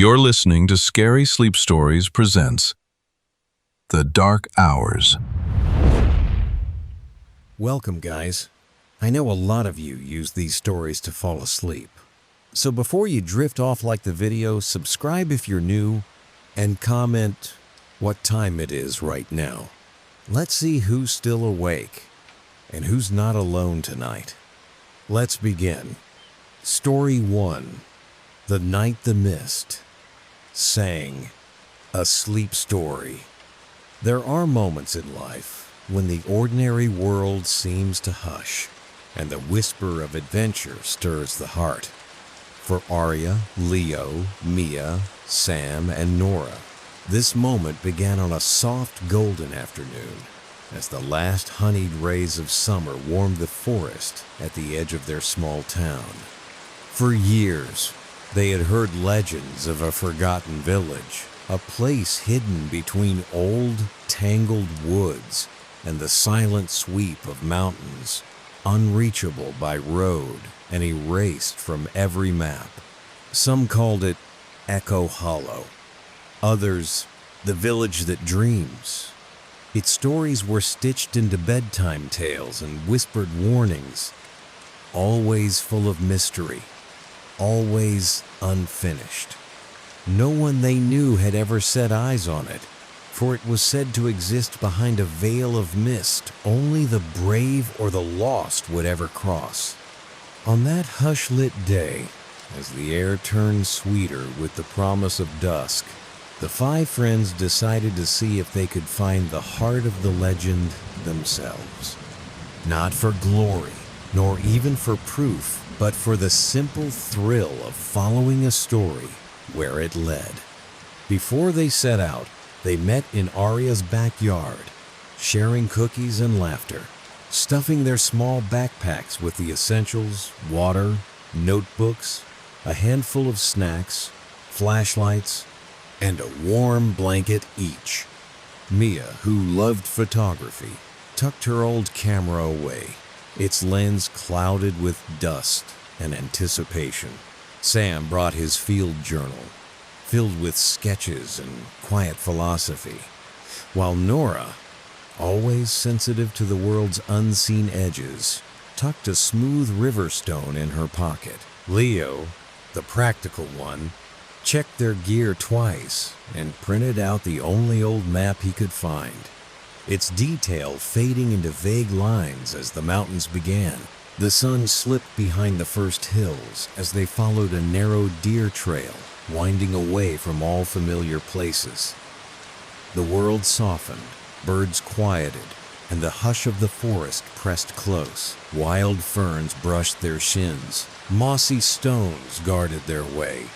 You're listening to Scary Sleep Stories presents The Dark Hours. Welcome, guys. I know a lot of you use these stories to fall asleep. So before you drift off like the video, subscribe if you're new and comment what time it is right now. Let's see who's still awake and who's not alone tonight. Let's begin. Story 1. The Night the Mist sang a sleep story. There are moments in life when the ordinary world seems to hush and the whisper of adventure stirs the heart. For Arya, Leo, Mia, Sam, and Nora, this moment began on a soft golden afternoon as the last honeyed rays of summer warmed the forest at the edge of their small town. For years, they had heard legends of a forgotten village, a place hidden between old, tangled woods and the silent sweep of mountains, unreachable by road and erased from every map. Some called it Echo Hollow, others the village that dreams. Its stories were stitched into bedtime tales and whispered warnings, always full of mystery, always unfinished. No one they knew had ever set eyes on it, for it was said to exist behind a veil of mist only the brave or the lost would ever cross. On that hush-lit day, as the air turned sweeter with the promise of dusk, the five friends decided to see if they could find the heart of the legend themselves. Not for glory, nor even for proof, but for the simple thrill of following a story where it led. Before they set out, they met in Arya's backyard, sharing cookies and laughter, stuffing their small backpacks with the essentials, water, notebooks, a handful of snacks, flashlights, and a warm blanket each. Mia, who loved photography, tucked her old camera away, its lens clouded with dust and anticipation. Sam brought his field journal, filled with sketches and quiet philosophy, while Nora, always sensitive to the world's unseen edges, tucked a smooth river stone in her pocket. Leo, the practical one, checked their gear twice and printed out the only old map he could find, its detail fading into vague lines as the mountains began. The sun slipped behind the first hills as they followed a narrow deer trail winding away from all familiar places. The world softened, birds quieted, and the hush of the forest pressed close. Wild ferns brushed their shins, mossy stones guarded their way,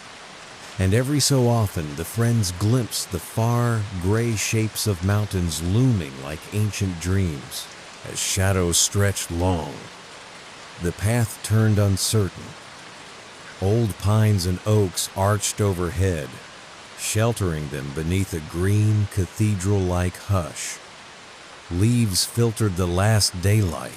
and every so often the friends glimpsed the far, gray shapes of mountains looming like ancient dreams as shadows stretched long. The path turned uncertain. Old pines and oaks arched overhead, sheltering them beneath a green, cathedral-like hush. Leaves filtered the last daylight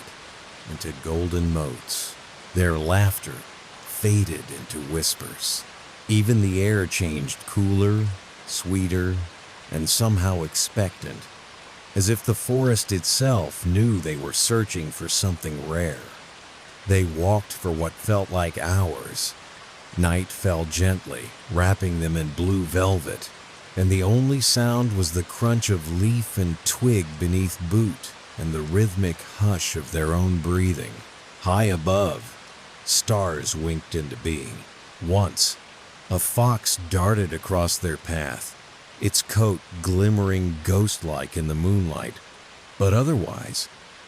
into golden motes. Their laughter faded into whispers. Even the air changed cooler, sweeter, and somehow expectant, as if the forest itself knew they were searching for something rare. They walked for what felt like hours. Night fell gently, wrapping them in blue velvet, and the only sound was the crunch of leaf and twig beneath boot and the rhythmic hush of their own breathing. High above, stars winked into being. Once, a fox darted across their path, its coat glimmering ghost-like in the moonlight, but otherwise,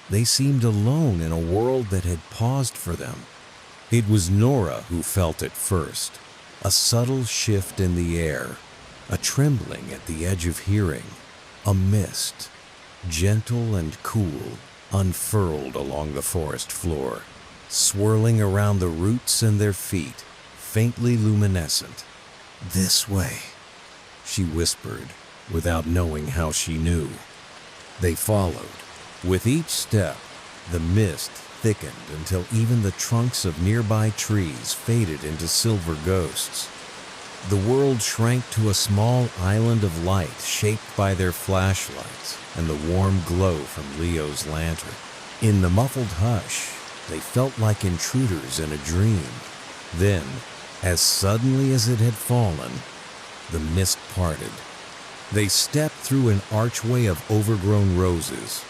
they seemed alone in a world that had paused for them. It was Nora who felt it first, a subtle shift in the air, a trembling at the edge of hearing, a mist, gentle and cool, unfurled along the forest floor, swirling around the roots and their feet, faintly luminescent. "This way," she whispered, without knowing how she knew. They followed. With each step, the mist thickened until even the trunks of nearby trees faded into silver ghosts. The world shrank to a small island of light shaped by their flashlights and the warm glow from Leo's lantern. In the muffled hush, they felt like intruders in a dream. Then, as suddenly as it had fallen, the mist parted. They stepped through an archway of overgrown roses,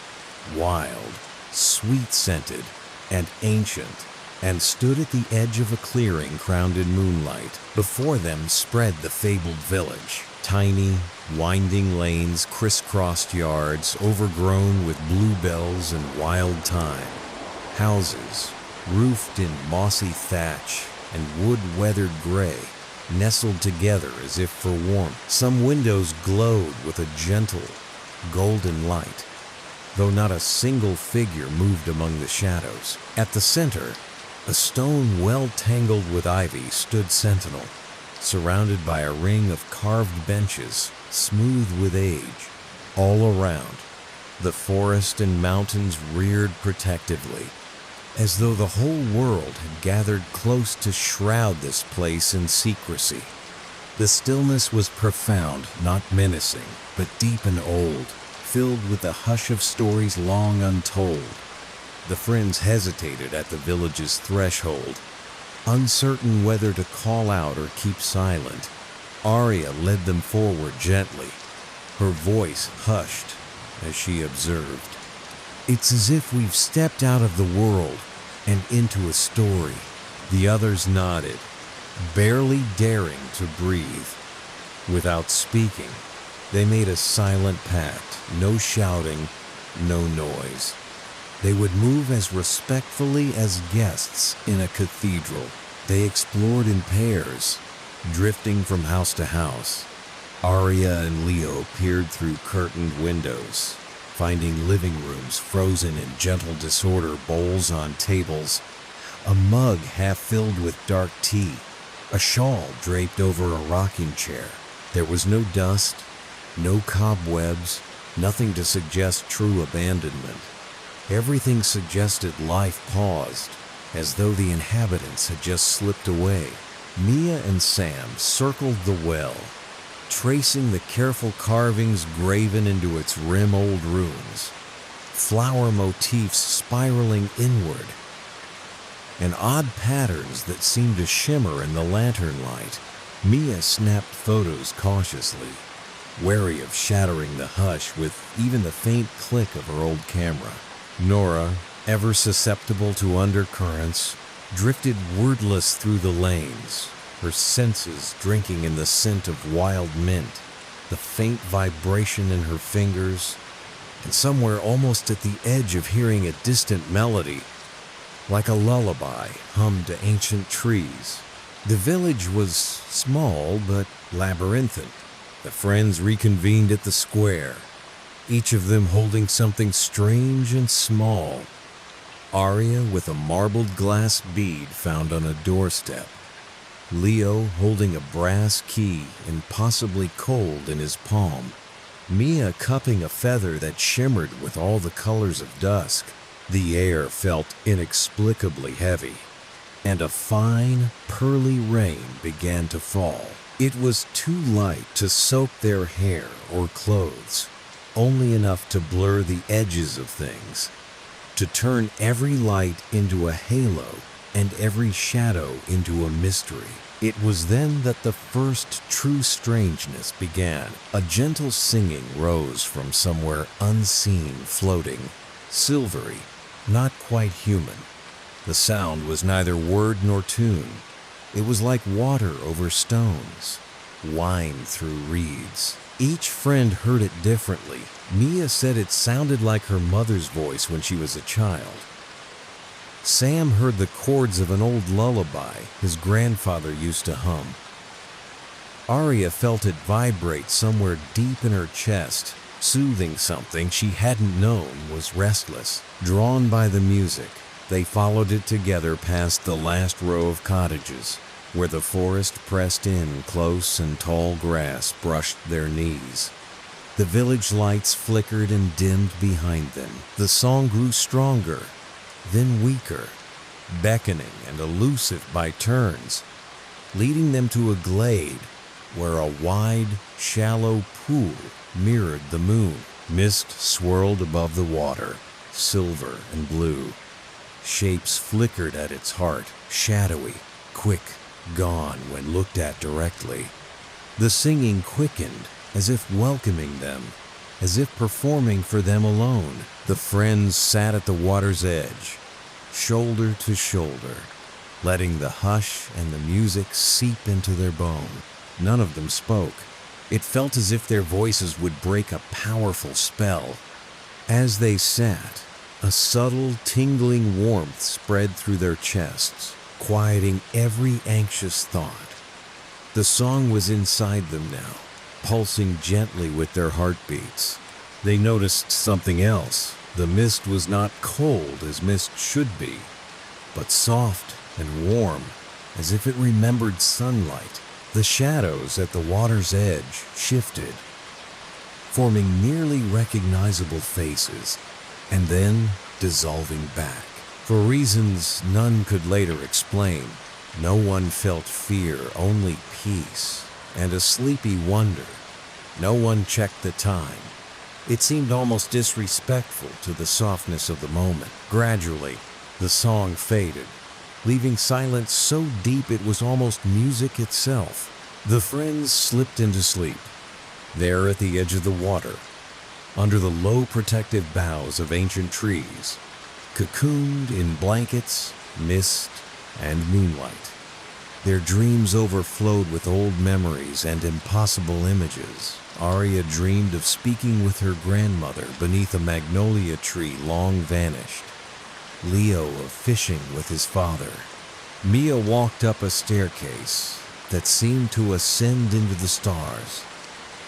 wild, sweet-scented, and ancient, and stood at the edge of a clearing crowned in moonlight. Before them spread the fabled village. Tiny, winding lanes crisscrossed yards overgrown with bluebells and wild thyme. Houses, roofed in mossy thatch and wood-weathered gray, nestled together as if for warmth. Some windows glowed with a gentle, golden light, though not a single figure moved among the shadows. At the center, a stone well tangled with ivy stood sentinel, surrounded by a ring of carved benches, smooth with age. All around, the forest and mountains reared protectively, as though the whole world had gathered close to shroud this place in secrecy. The stillness was profound, not menacing, but deep and old, filled with the hush of stories long untold. The friends hesitated at the village's threshold, uncertain whether to call out or keep silent. Arya led them forward gently, her voice hushed as she observed. "It's as if we've stepped out of the world and into a story." The others nodded, barely daring to breathe. Without speaking, they made a silent pact, no shouting, no noise. They would move as respectfully as guests in a cathedral. They explored in pairs, drifting from house to house. Arya and Leo peered through curtained windows, finding living rooms frozen in gentle disorder, bowls on tables, a mug half filled with dark tea, a shawl draped over a rocking chair. There was no dust, no cobwebs, nothing to suggest true abandonment. Everything suggested life paused, as though the inhabitants had just slipped away. Mia and Sam circled the well, tracing the careful carvings graven into its rim-old runes, flower motifs spiraling inward, and odd patterns that seemed to shimmer in the lantern light. Mia snapped photos cautiously, wary of shattering the hush with even the faint click of her old camera. Nora, ever susceptible to undercurrents, drifted wordless through the lanes, her senses drinking in the scent of wild mint, the faint vibration in her fingers, and somewhere almost at the edge of hearing a distant melody, like a lullaby hummed to ancient trees. The village was small but labyrinthine. The friends reconvened at the square, each of them holding something strange and small. Arya with a marbled glass bead found on a doorstep, Leo holding a brass key impossibly cold in his palm, Mia cupping a feather that shimmered with all the colors of dusk. The air felt inexplicably heavy, and a fine, pearly rain began to fall. It was too light to soak their hair or clothes, only enough to blur the edges of things, to turn every light into a halo and every shadow into a mystery. It was then that the first true strangeness began. A gentle singing rose from somewhere unseen, floating, silvery, not quite human. The sound was neither word nor tune. It was like water over stones, wine through reeds. Each friend heard it differently. Mia said it sounded like her mother's voice when she was a child. Sam heard the chords of an old lullaby his grandfather used to hum. Arya felt it vibrate somewhere deep in her chest, soothing something she hadn't known was restless. Drawn by the music, they followed it together past the last row of cottages, where the forest pressed in close and tall grass brushed their knees. The village lights flickered and dimmed behind them. The song grew stronger, then weaker, beckoning and elusive by turns, leading them to a glade where a wide, shallow pool mirrored the moon. Mist swirled above the water, silver and blue. Shapes flickered at its heart, shadowy, quick, gone when looked at directly. The singing quickened, as if welcoming them, as if performing for them alone. The friends sat at the water's edge, shoulder to shoulder, letting the hush and the music seep into their bone. None of them spoke. It felt as if their voices would break a powerful spell. As they sat, a subtle, tingling warmth spread through their chests, quieting every anxious thought. The song was inside them now, pulsing gently with their heartbeats. They noticed something else. The mist was not cold as mist should be, but soft and warm, as if it remembered sunlight. The shadows at the water's edge shifted, forming nearly recognizable faces, and then dissolving back. For reasons none could later explain, no one felt fear, only peace, and a sleepy wonder. No one checked the time. It seemed almost disrespectful to the softness of the moment. Gradually, the song faded, leaving silence so deep it was almost music itself. The friends slipped into sleep, there at the edge of the water, under the low protective boughs of ancient trees, cocooned in blankets, mist, and moonlight. Their dreams overflowed with old memories and impossible images. Arya dreamed of speaking with her grandmother beneath a magnolia tree long vanished. Leo of fishing with his father. Mia walked up a staircase that seemed to ascend into the stars.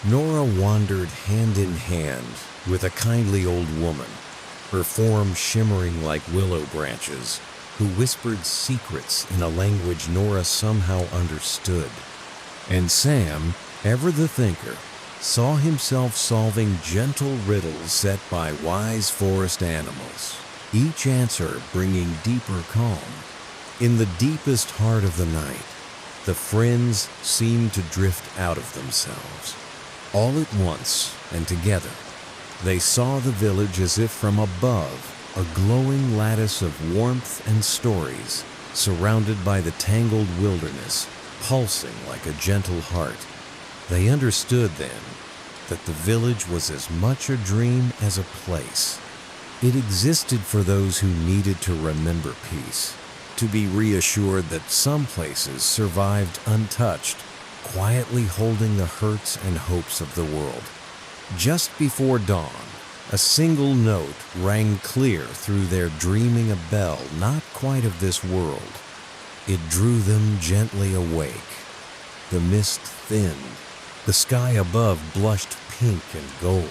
Nora wandered hand in hand with a kindly old woman, her form shimmering like willow branches, who whispered secrets in a language Nora somehow understood. And Sam, ever the thinker, saw himself solving gentle riddles set by wise forest animals, each answer bringing deeper calm. In the deepest heart of the night, the friends seemed to drift out of themselves. All at once and together, they saw the village as if from above, a glowing lattice of warmth and stories, surrounded by the tangled wilderness, pulsing like a gentle heart. They understood then that the village was as much a dream as a place. It existed for those who needed to remember peace, to be reassured that some places survived untouched, quietly holding the hurts and hopes of the world. Just before dawn, a single note rang clear through their dreaming, a bell not quite of this world. It drew them gently awake. The mist thinned. The sky above blushed pink and gold.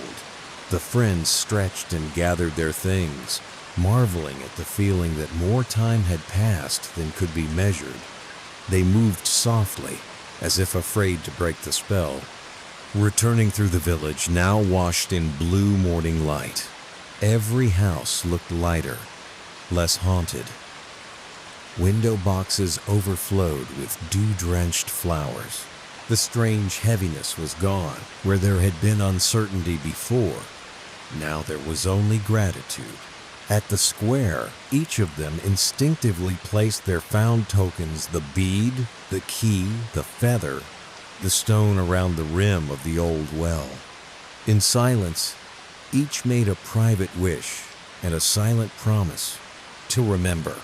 The friends stretched and gathered their things, marveling at the feeling that more time had passed than could be measured. They moved softly, as if afraid to break the spell, returning through the village now washed in blue morning light. Every house looked lighter, less haunted. Window boxes overflowed with dew-drenched flowers. The strange heaviness was gone. Where there had been uncertainty before, now there was only gratitude. At the square, each of them instinctively placed their found tokens: the bead, the key, the feather, the stone around the rim of the old well. In silence, each made a private wish and a silent promise to remember.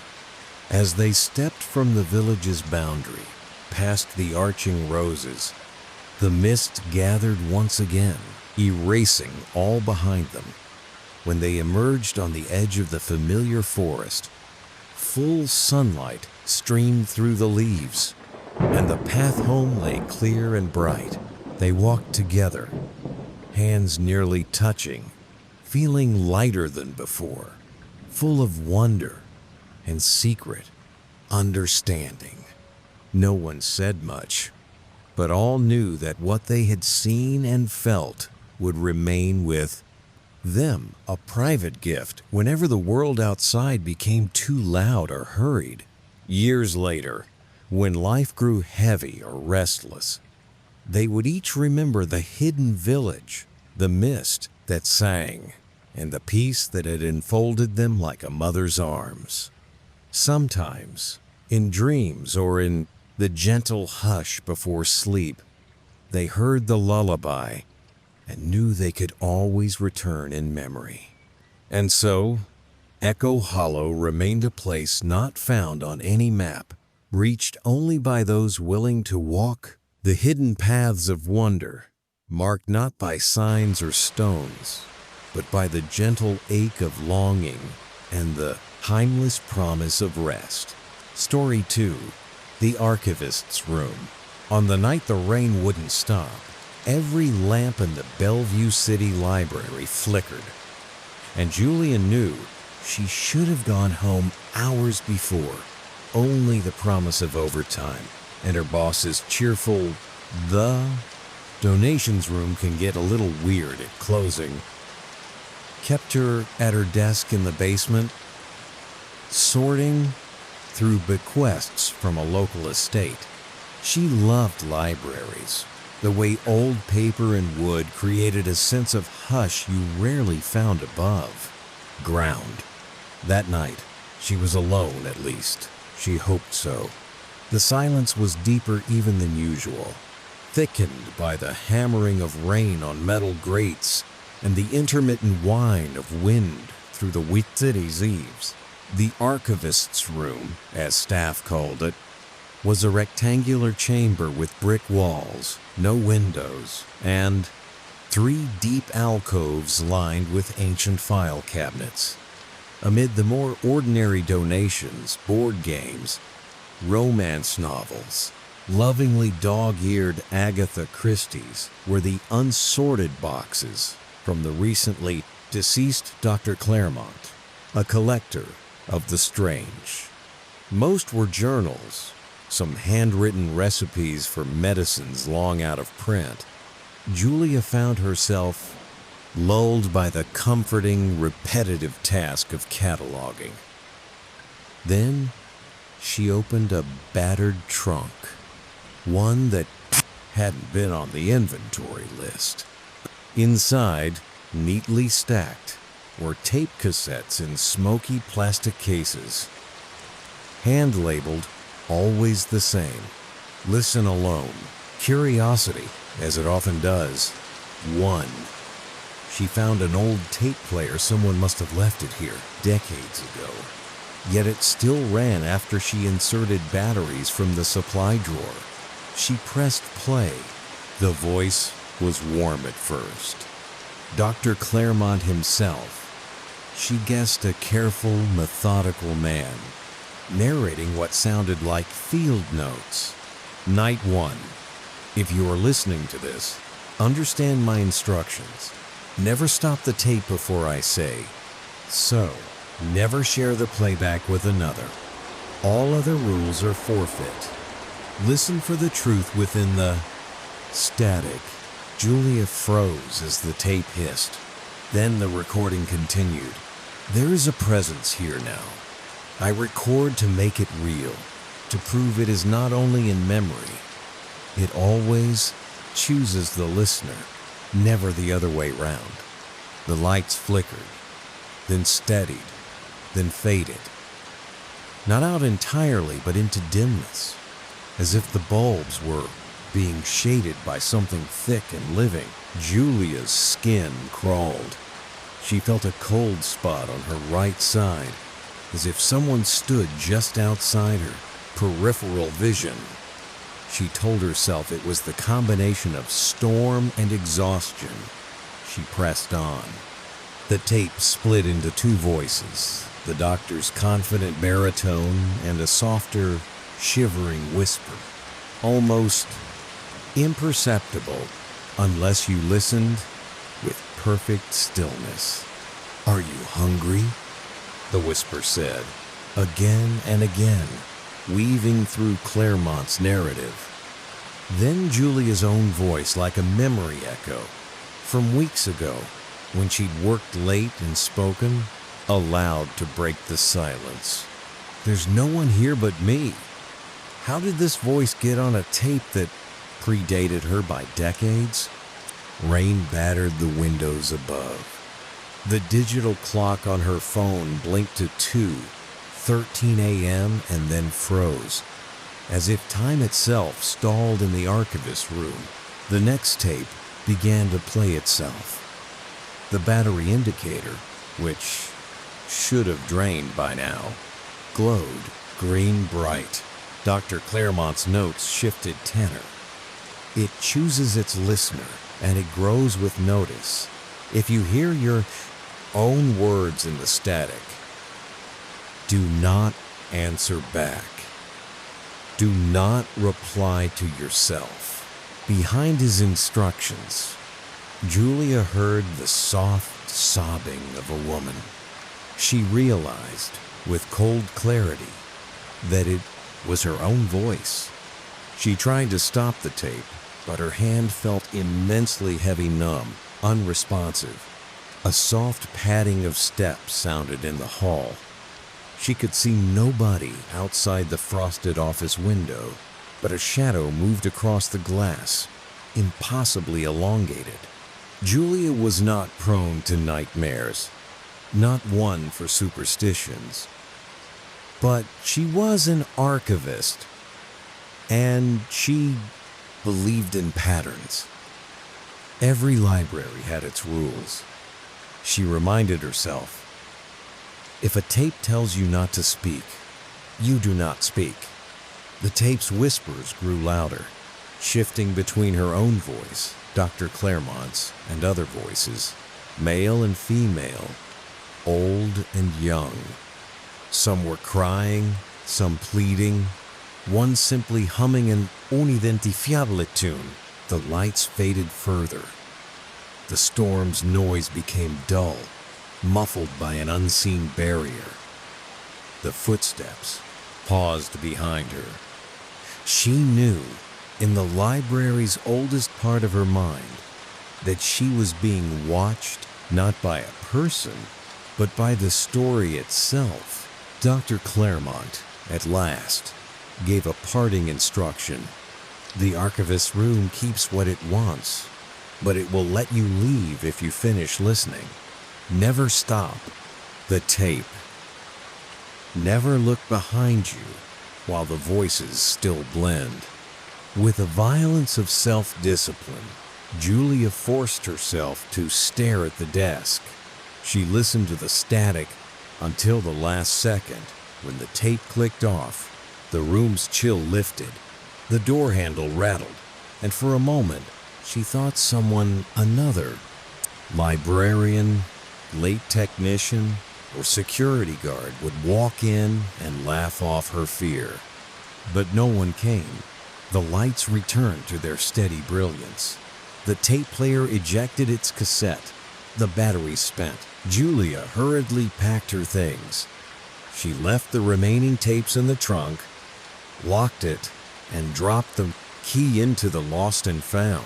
As they stepped from the village's boundary, past the arching roses, the mist gathered once again, erasing all behind them. When they emerged on the edge of the familiar forest, full sunlight streamed through the leaves, and the path home lay clear and bright. They walked together, hands nearly touching, feeling lighter than before, full of wonder and secret understanding. No one said much, but all knew that what they had seen and felt would remain with them, a private gift whenever the world outside became too loud or hurried. Years later, when life grew heavy or restless, They would each remember the hidden village, the mist that sang, and the peace that had enfolded them like a mother's arms. Sometimes, in dreams or in the gentle hush before sleep, they heard the lullaby and knew they could always return in memory. And so, Echo Hollow remained a place not found on any map, reached only by those willing to walk the hidden paths of wonder, marked not by signs or stones, but by the gentle ache of longing and the timeless promise of rest. Story 2. The Archivist's Room. On the night the rain wouldn't stop, every lamp in the Bellevue City Library flickered, and Julia knew she should have gone home hours before. Only the promise of overtime and her boss's cheerful, "The donations room can get a little weird at closing," kept her at her desk in the basement, sorting through bequests from a local estate. She loved libraries, the way old paper and wood created a sense of hush you rarely found above ground. That night, she was alone at least. She hoped so. The silence was deeper even than usual, thickened by the hammering of rain on metal grates and the intermittent whine of wind through the city's eaves. The Archivist's Room, as staff called it, was a rectangular chamber with brick walls, no windows, and 3 deep alcoves lined with ancient file cabinets. Amid the more ordinary donations, board games, romance novels, lovingly dog-eared Agatha Christie's were the unsorted boxes from the recently deceased Dr. Claremont, a collector of the strange. Most were journals, some handwritten recipes for medicines long out of print. Julia found herself lulled by the comforting, repetitive task of cataloging. Then she opened a battered trunk, one that hadn't been on the inventory list. Inside, neatly stacked, were tape cassettes in smoky plastic cases, hand-labeled, always the same. Listen alone. Curiosity, as it often does, won. She found an old tape player someone must have left it here decades ago. Yet it still ran after she inserted batteries from the supply drawer. She pressed play. The voice was warm at first. Dr. Claremont himself. She guessed a careful, methodical man, narrating what sounded like field notes. Night 1. If you are listening to this, understand my instructions. Never stop the tape before I say so. Never share the playback with another. All other rules are forfeit. Listen for the truth within the static. Julia froze as the tape hissed. Then the recording continued. There is a presence here now. I record to make it real, to prove it is not only in memory. It always chooses the listener, never the other way round. The lights flickered, then steadied, then faded. Not out entirely, but into dimness, as if the bulbs were being shaded by something thick and living. Julia's skin crawled. She felt a cold spot on her right side, as if someone stood just outside her peripheral vision. She told herself it was the combination of storm and exhaustion. She pressed on. The tape split into 2 voices, the doctor's confident baritone and a softer, shivering whisper, almost imperceptible unless you listened with perfect stillness. "Are you hungry?" the whisper said, again and again, weaving through Claremont's narrative. Then Julia's own voice, like a memory echo from weeks ago when she'd worked late and spoken, aloud to break the silence. "There's no one here but me. How did this voice get on a tape that predated her by decades. Rain battered the windows above. The digital clock on her phone blinked to 2:13 a.m. and then froze, as if time itself stalled in the archivist's room. The next tape began to play itself. The battery indicator, which should have drained by now, glowed green bright. Dr. Claremont's notes shifted tenor. It chooses its listener, and it grows with notice. If you hear your own words in the static, do not answer back. Do not reply to yourself. Behind his instructions, Julia heard the soft sobbing of a woman. She realized, with cold clarity, that it was her own voice. She tried to stop the tape, but her hand felt immensely heavy, numb, unresponsive. A soft padding of steps sounded in the hall. She could see nobody outside the frosted office window, but a shadow moved across the glass, impossibly elongated. Julia was not prone to nightmares, not one for superstitions. But she was an archivist, and she believed in patterns. Every library had its rules. She reminded herself, if a tape tells you not to speak, you do not speak. The tape's whispers grew louder, shifting between her own voice, Dr. Claremont's, and other voices, male and female, old and young. Some were crying, some pleading, one simply humming an unidentifiable tune. The lights faded further. The storm's noise became dull, muffled by an unseen barrier. The footsteps paused behind her. She knew, in the library's oldest part of her mind, that she was being watched not by a person, but by the story itself. Dr. Claremont, at last, gave a parting instruction. The archivist's room keeps what it wants, but it will let you leave if you finish listening. Never stop the tape. Never look behind you while the voices still blend. With a violence of self-discipline, Julia forced herself to stare at the desk. She listened to the static until the last second. When the tape clicked off, the room's chill lifted, the door handle rattled, and for a moment, she thought someone, another librarian, late technician, or security guard would walk in and laugh off her fear. But no one came. The lights returned to their steady brilliance. The tape player ejected its cassette. The battery spent. Julia hurriedly packed her things. She left the remaining tapes in the trunk, locked it, and dropped the key into the lost and found.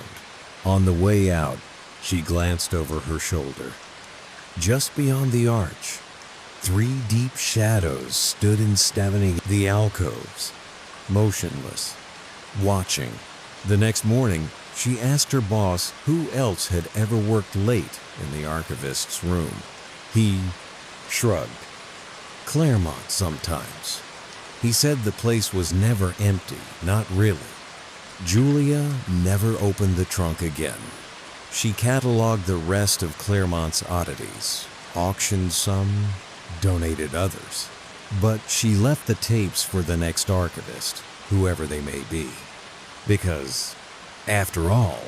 On the way out, she glanced over her shoulder. Just beyond the arch, 3 deep shadows stood enstevening the alcoves, motionless, watching. The next morning, she asked her boss who else had ever worked late in the archivist's room. He shrugged. Claremont sometimes. He said the place was never empty, not really. Julia never opened the trunk again. She cataloged the rest of Claremont's oddities, auctioned some, donated others. But she left the tapes for the next archivist, whoever they may be. Because, after all,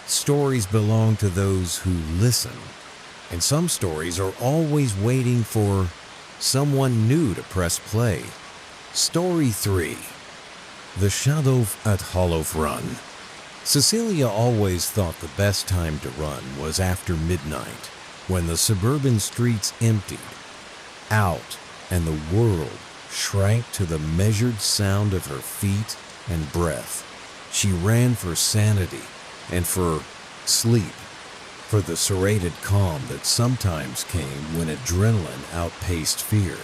stories belong to those who listen. And some stories are always waiting for someone new to press play. Story 3. The Shadow at Hollow Run. Cecilia always thought the best time to run was after midnight, when the suburban streets emptied out and the world shrank to the measured sound of her feet and breath. She ran for sanity and for sleep, for the serrated calm that sometimes came when adrenaline outpaced fear.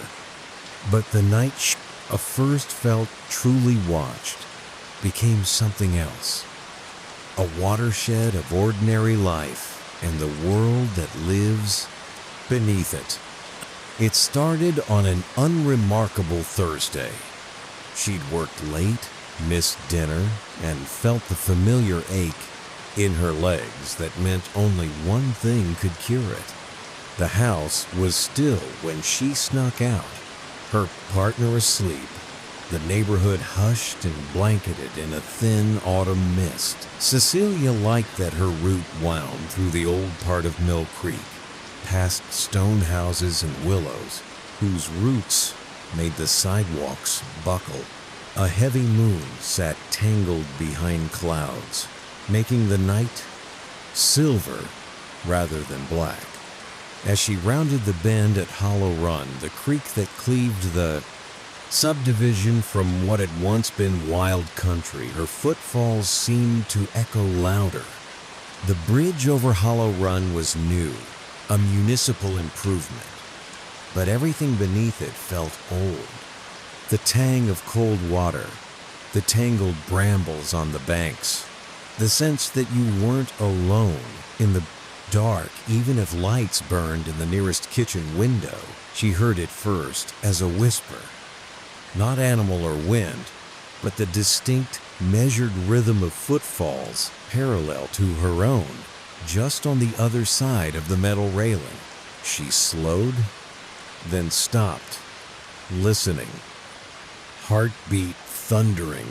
But the night first felt truly watched became something else. a watershed of ordinary life and the world that lives beneath it. It started on an unremarkable Thursday. She'd worked late, missed dinner, and felt the familiar ache in her legs that meant only one thing could cure it. The house was still when she snuck out, her partner asleep, the neighborhood hushed and blanketed in a thin autumn mist. Cecilia liked that her route wound through the old part of Mill Creek, past stone houses and willows, whose roots made the sidewalks buckle. A heavy moon sat tangled behind clouds, making the night silver rather than black. As she rounded the bend at Hollow Run, the creek that cleaved the subdivision from what had once been wild country, her footfalls seemed to echo louder. The bridge over Hollow Run was new, a municipal improvement, but everything beneath it felt old. The tang of cold water, the tangled brambles on the banks, the sense that you weren't alone in the dark, even if lights burned in the nearest kitchen window. She heard it first as a whisper. Not animal or wind, but the distinct, measured rhythm of footfalls parallel to her own, just on the other side of the metal railing. She slowed, then stopped, listening. Heartbeat thundering.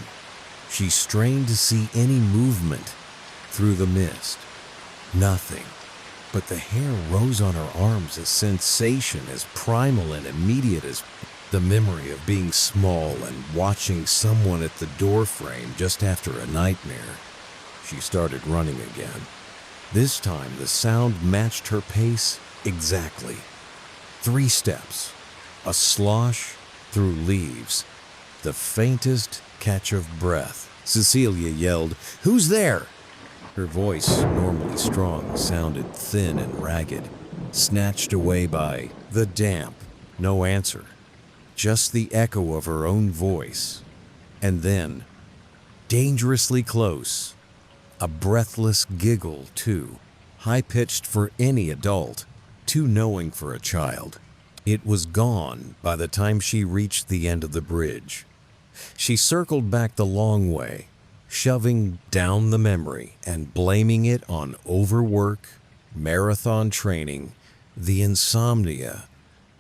She strained to see any movement through the mist. Nothing. But the hair rose on her arms, a sensation as primal and immediate as the memory of being small and watching someone at the doorframe just after a nightmare. She started running again. This time the sound matched her pace exactly. 3 steps, a slosh through leaves, the faintest catch of breath. Cecilia yelled, "Who's there?" Her voice, normally strong, sounded thin and ragged, snatched away by the damp. No answer. Just the echo of her own voice. And then, dangerously close, a breathless giggle, too, high-pitched for any adult, too knowing for a child. It was gone by the time she reached the end of the bridge. She circled back the long way, shoving down the memory and blaming it on overwork, marathon training, the insomnia,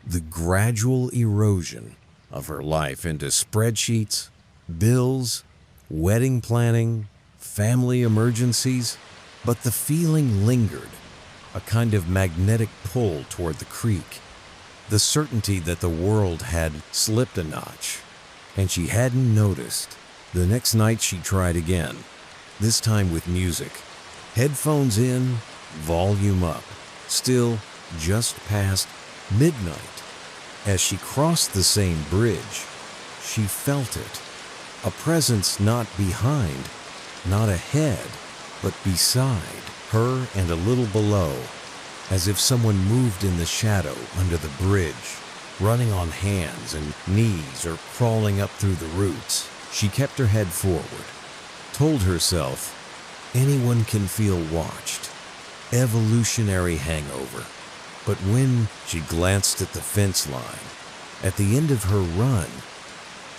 the gradual erosion of her life into spreadsheets, bills, wedding planning, family emergencies. But the feeling lingered, a kind of magnetic pull toward the creek, the certainty that the world had slipped a notch, and she hadn't noticed. The next night she tried again, this time with music. Headphones in, volume up. Still just past midnight. As she crossed the same bridge, she felt it. A presence not behind, not ahead, but beside her and a little below, as if someone moved in the shadow under the bridge, running on hands and knees or crawling up through the roots. She kept her head forward, told herself, anyone can feel watched. Evolutionary hangover. But when she glanced at the fence line, at the end of her run,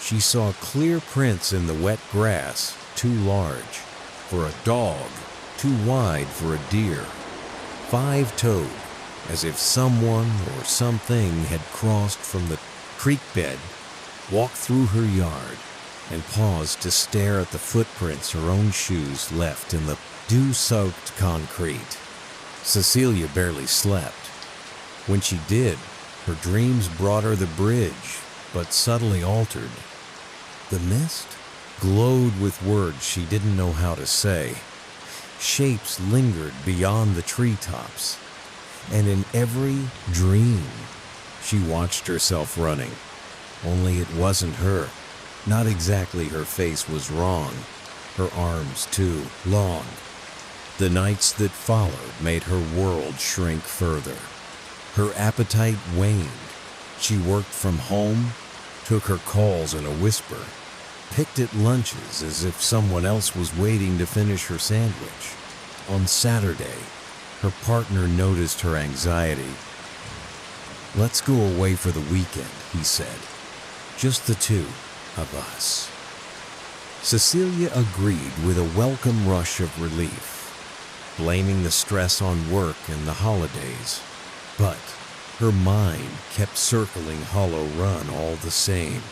she saw clear prints in the wet grass, too large for a dog, too wide for a deer. 5-toed, as if someone or something had crossed from the creek bed, walked through her yard, and paused to stare at the footprints her own shoes left in the dew-soaked concrete. Cecilia barely slept. When she did, her dreams brought her the bridge, but subtly altered. The mist glowed with words she didn't know how to say. Shapes lingered beyond the treetops, and in every dream, she watched herself running. Only it wasn't her. Not exactly her face was wrong, her arms too long. The nights that followed made her world shrink further. Her appetite waned. She worked from home, took her calls in a whisper, picked at lunches as if someone else was waiting to finish her sandwich. On Saturday, her partner noticed her anxiety. "Let's go away for the weekend," he said. "Just the two of us." Cecilia agreed with a welcome rush of relief, blaming the stress on work and the holidays. But her mind kept circling Hollow Run all the same.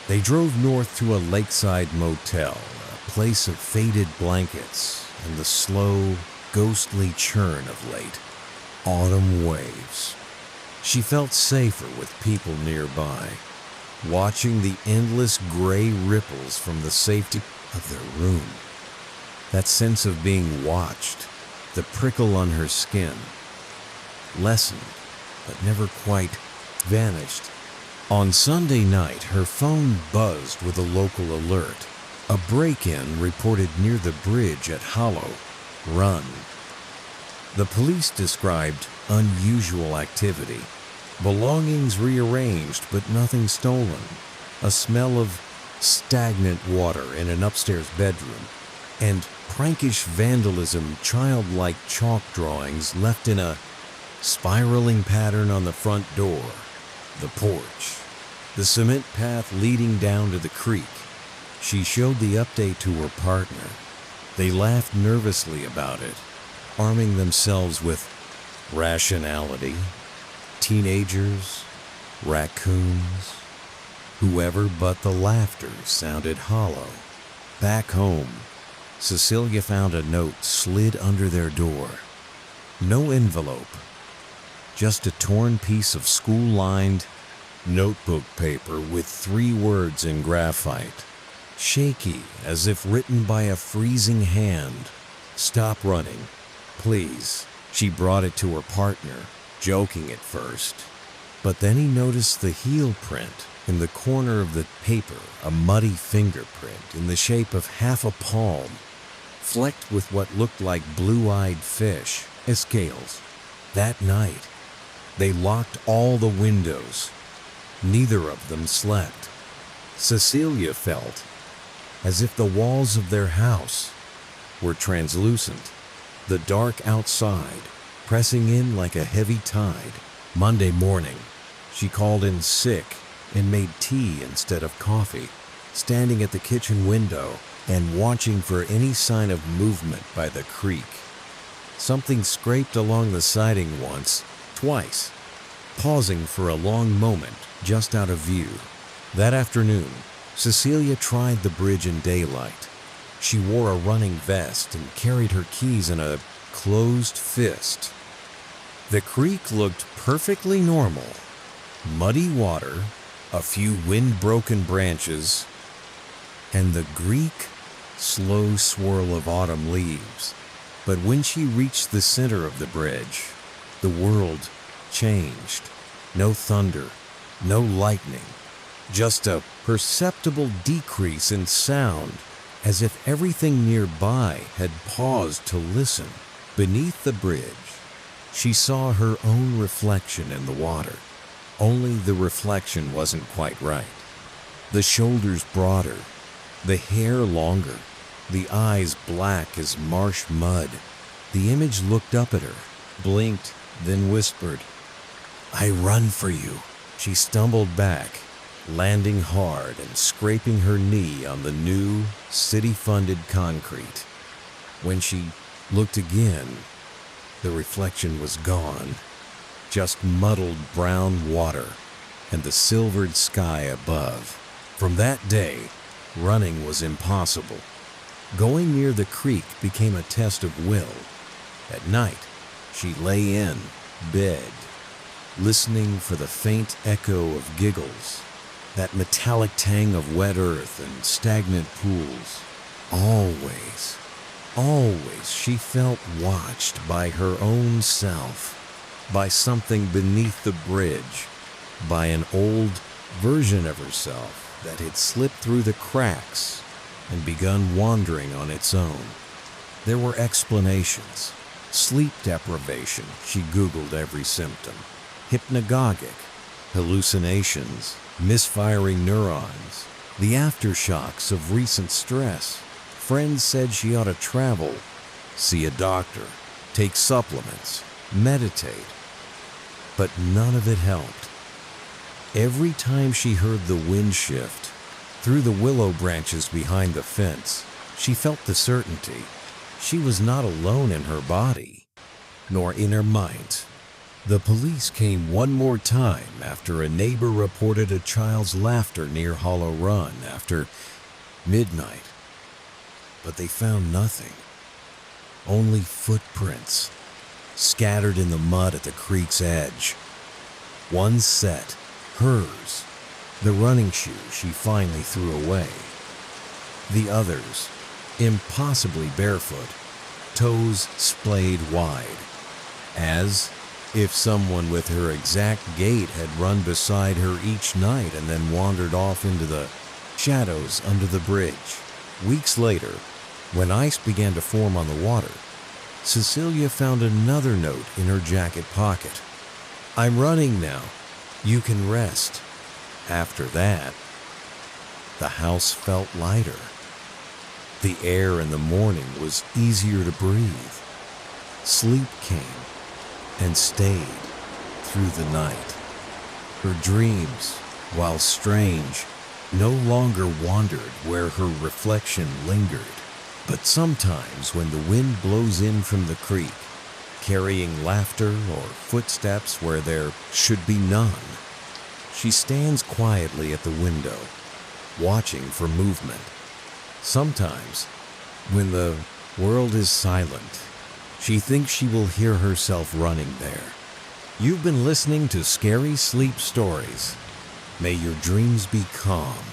They drove north to a lakeside motel, a place of faded blankets and the slow, ghostly churn of late autumn waves. She felt safer with people nearby, watching the endless gray ripples from the safety of their room. That sense of being watched, the prickle on her skin, lessened but never quite vanished. On Sunday night, her phone buzzed with a local alert. A break-in reported near the bridge at Hollow Run. The police described unusual activity. Belongings rearranged, but nothing stolen. A smell of stagnant water in an upstairs bedroom, and prankish vandalism, childlike chalk drawings left in a spiraling pattern on the front door, the porch, the cement path leading down to the creek. She showed the update to her partner. They laughed nervously about it, arming themselves with rationality. Teenagers, raccoons, whoever, but the laughter sounded hollow. Back home, Cecilia found a note slid under their door. No envelope, just a torn piece of school-lined notebook paper with 3 words in graphite, shaky as if written by a freezing hand. "Stop running, please." She brought it to her partner, joking at first, but then he noticed the heel print in the corner of the paper, a muddy fingerprint in the shape of half a palm, flecked with what looked like blue-eyed fish scales. That night, they locked all the windows. Neither of them slept. Cecilia felt as if the walls of their house were translucent, the dark outside pressing in like a heavy tide. Monday morning, she called in sick and made tea instead of coffee, standing at the kitchen window and watching for any sign of movement by the creek. Something scraped along the siding once, twice, pausing for a long moment just out of view. That afternoon, Cecilia tried the bridge in daylight. She wore a running vest and carried her keys in a closed fist. The creek looked perfectly normal. Muddy water, a few wind-broken branches, and the Greek slow swirl of autumn leaves. But when she reached the center of the bridge, the world changed. No thunder, no lightning, just a perceptible decrease in sound, as if everything nearby had paused to listen. Beneath the bridge, she saw her own reflection in the water. Only the reflection wasn't quite right. The shoulders broader, the hair longer, the eyes black as marsh mud. The image looked up at her, blinked, then whispered, "I run for you." She stumbled back, landing hard and scraping her knee on the new, city-funded concrete. When she looked again, the reflection was gone, just muddled brown water and the silvered sky above. From that day, running was impossible. Going near the creek became a test of will. At night, she lay in bed, listening for the faint echo of giggles, that metallic tang of wet earth and stagnant pools. Always, always she felt watched by her own self, by something beneath the bridge, by an old version of herself that had slipped through the cracks and begun wandering on its own. There were explanations. Sleep deprivation, she Googled every symptom. Hypnagogic, hallucinations, misfiring neurons, The aftershocks of recent stress. Friends said she ought to travel, see a doctor, take supplements, meditate. But none of it helped. Every time she heard the wind shift through the willow branches behind the fence, she felt the certainty she was not alone in her body, nor in her mind. The police came one more time after a neighbor reported a child's laughter near Hollow Run after midnight. But they found nothing, only footprints scattered in the mud at the creek's edge. One set, hers, the running shoe she finally threw away. The others, impossibly barefoot, toes splayed wide, as if someone with her exact gait had run beside her each night and then wandered off into the shadows under the bridge. Weeks later, when ice began to form on the water, Cecilia found another note in her jacket pocket. "I'm running now. You can rest." After that, the house felt lighter. The air in the morning was easier to breathe. Sleep came and stayed through the night. Her dreams, while strange, no longer wandered where her reflection lingered. But sometimes when the wind blows in from the creek, carrying laughter or footsteps where there should be none, she stands quietly at the window, watching for movement. Sometimes, when the world is silent, she thinks she will hear herself running there. You've been listening to Scary Sleep Stories. May your dreams be calm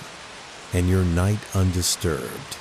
and your night undisturbed.